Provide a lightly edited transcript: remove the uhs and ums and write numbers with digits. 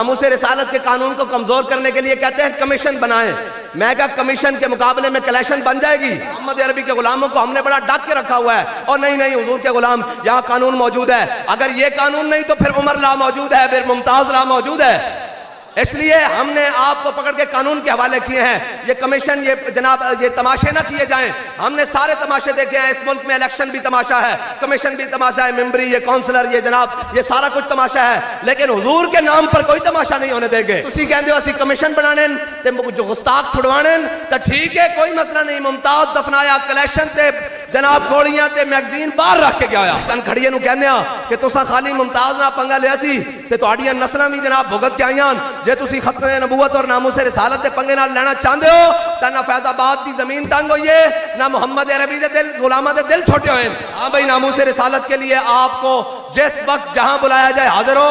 नामूस रिसालत के कानून को कमजोर करने के लिए कहते हैं कमीशन बनाएं। मैं कहा कमीशन के मुकाबले में कलेक्शन बन जाएगी। मोहम्मद अरबी के गुलामों को हमने बड़ा डाक के रखा हुआ है और नहीं नहीं हुजूर के गुलाम यहाँ कानून मौजूद है। अगर ये कानून नहीं तो फिर उमर ला मौजूद है, फिर मुमताज ला मौजूद है। इसलिए हमने आपको पकड़ के कानून के हवाले किए हैं। ये कमीशन, ये जनाब, ये तमाशे ना किए जाएं। हमने सारे तमाशे देखे हैं। इस मुल्क में इलेक्शन भी तमाशा है, कमीशन भी तमाशा है, मेंबरी, ये काउंसलर, ये जनाब, ये सारा कुछ तमाशा है। लेकिन हुजूर के नाम पर कोई तमाशा नहीं होने देंगे। तुसी कहते हो असी कमीशन बनाने ते जो गुस्ताख छुड़वाने तो ठीक है, कोई मसला नहीं। मुमताज दफनाया, कलेक्शन ते जनाब गोलियां ते मैगजीन बाहर रख के गया। तन खड़िए कहने कि तुसा खाली मुमताज ना पंगा लिया सी ते तुहाडियां नस्लां भी जनाब भुगत के आईयां। जे तुसी खत्मे नबूवत और नामूस रिसालत के पंगे नाल लेना चाहते हो तो ना फैजाबाद की जमीन तंग होई है, ना मोहम्मद अरबी दे दिल, गुलामा दे दिल छोटे हुए। हाँ भाई, नामूस रिसालत के लिए आपको जिस वक्त जहां बुलाया जाए हाजिर हो।